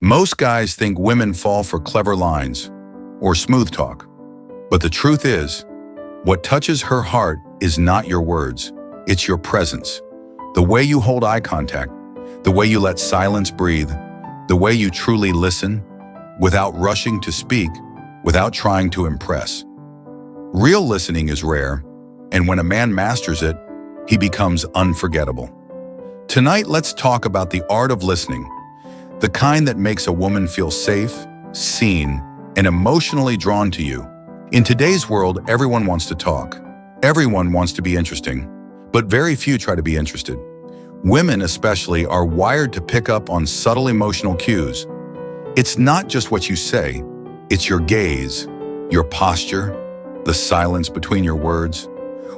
Most guys think women fall for clever lines or smooth talk. But the truth is, what touches her heart is not your words, it's your presence. The way you hold eye contact, the way you let silence breathe, the way you truly listen without rushing to speak, without trying to impress. Real listening is rare, and when a man masters it, he becomes unforgettable. Tonight, let's talk about the art of listening, the kind that makes a woman feel safe, seen, and emotionally drawn to you. In today's world, everyone wants to talk. Everyone wants to be interesting, but very few try to be interested. Women especially are wired to pick up on subtle emotional cues. It's not just what you say, it's your gaze, your posture, the silence between your words.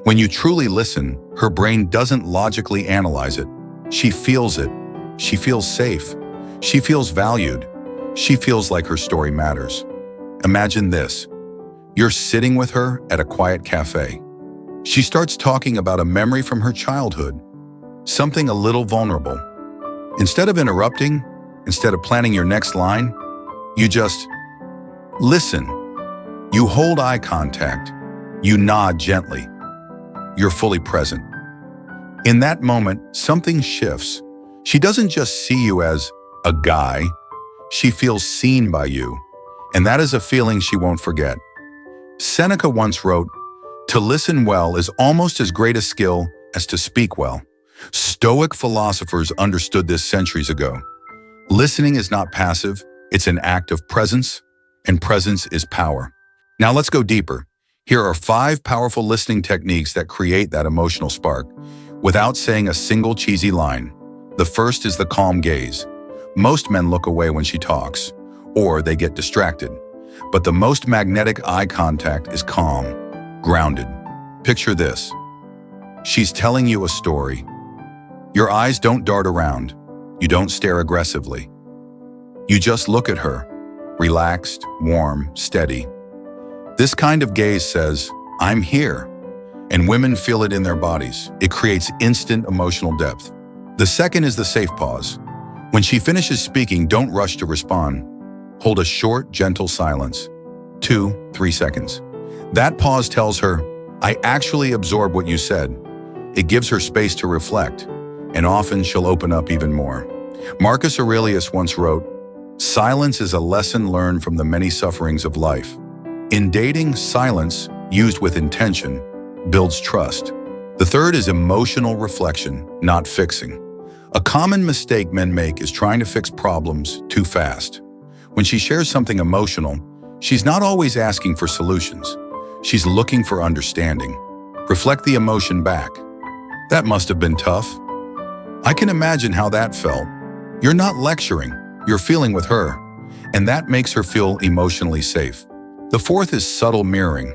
When you truly listen, her brain doesn't logically analyze it. She feels it. She feels safe. She feels valued. She feels like her story matters. Imagine this. You're sitting with her at a quiet cafe. She starts talking about a memory from her childhood, something a little vulnerable. Instead of interrupting, instead of planning your next line, you just listen. You hold eye contact. You nod gently. You're fully present. In that moment, something shifts. She doesn't just see you as a guy. She feels seen by you, and that is a feeling she won't forget. Seneca once wrote, "To listen well is almost as great a skill as to speak well." Stoic philosophers understood this centuries ago. Listening is not passive, it's an act of presence, and presence is power. Now let's go deeper. Here are 5 powerful listening techniques that create that emotional spark without saying a single cheesy line. The first is the calm gaze. Most men look away when she talks, or they get distracted. But the most magnetic eye contact is calm, grounded. Picture this. She's telling you a story. Your eyes don't dart around. You don't stare aggressively. You just look at her, relaxed, warm, steady. This kind of gaze says, "I'm here," and women feel it in their bodies. It creates instant emotional depth. The second is the safe pause. When she finishes speaking, don't rush to respond. Hold a short, gentle silence. 2, 3 seconds. That pause tells her, "I actually absorb what you said." It gives her space to reflect, and often she'll open up even more. Marcus Aurelius once wrote, "Silence is a lesson learned from the many sufferings of life." In dating, silence, used with intention, builds trust. The third is emotional reflection, not fixing. A common mistake men make is trying to fix problems too fast. When she shares something emotional, she's not always asking for solutions. She's looking for understanding. Reflect the emotion back. "That must have been tough. I can imagine how that felt." You're not lecturing, you're feeling with her, and that makes her feel emotionally safe. The fourth is subtle mirroring.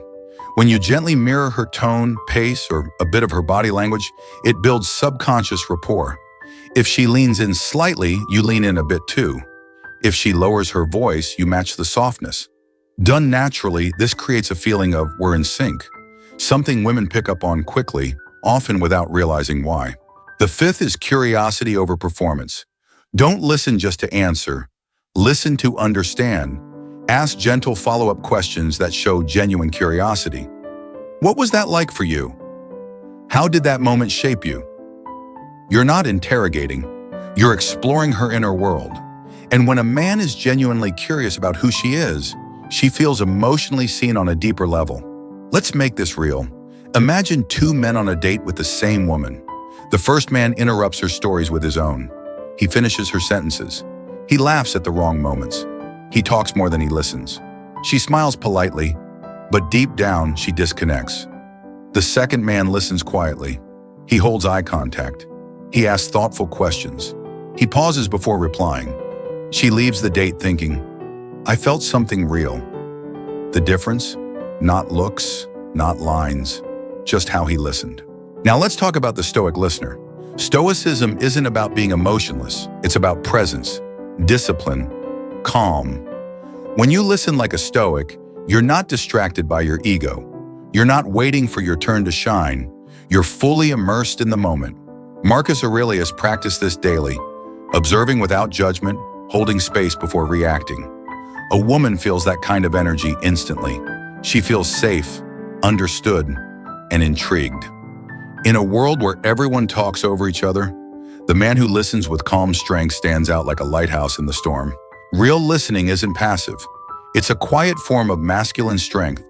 When you gently mirror her tone, pace, or a bit of her body language, it builds subconscious rapport. If she leans in slightly, you lean in a bit too. If she lowers her voice, you match the softness. Done naturally, this creates a feeling of "we're in sync," something women pick up on quickly, often without realizing why. The fifth is curiosity over performance. Don't listen just to answer. Listen to understand. Ask gentle follow-up questions that show genuine curiosity. What was that like for you? How did that moment shape you? You're not interrogating. You're exploring her inner world. And when a man is genuinely curious about who she is, she feels emotionally seen on a deeper level. Let's make this real. Imagine 2 men on a date with the same woman. The first man interrupts her stories with his own. He finishes her sentences. He laughs at the wrong moments. He talks more than he listens. She smiles politely, but deep down she disconnects. The second man listens quietly. He holds eye contact. He asks thoughtful questions. He pauses before replying. She leaves the date thinking, "I felt something real." The difference? Not looks, not lines, just how he listened. Now let's talk about the Stoic listener. Stoicism isn't about being emotionless. It's about presence, discipline, calm. When you listen like a Stoic, you're not distracted by your ego. You're not waiting for your turn to shine. You're fully immersed in the moment. Marcus Aurelius practiced this daily, observing without judgment, holding space before reacting. A woman feels that kind of energy instantly. She feels safe, understood, and intrigued. In a world where everyone talks over each other, the man who listens with calm strength stands out like a lighthouse in the storm. Real listening isn't passive. It's a quiet form of masculine strength.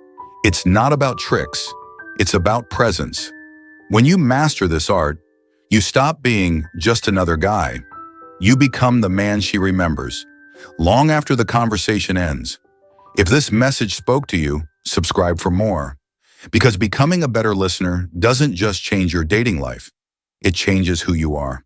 It's not about tricks. It's about presence. When you master this art, you stop being just another guy. You become the man she remembers, long after the conversation ends. If this message spoke to you, subscribe for more. Because becoming a better listener doesn't just change your dating life, it changes who you are.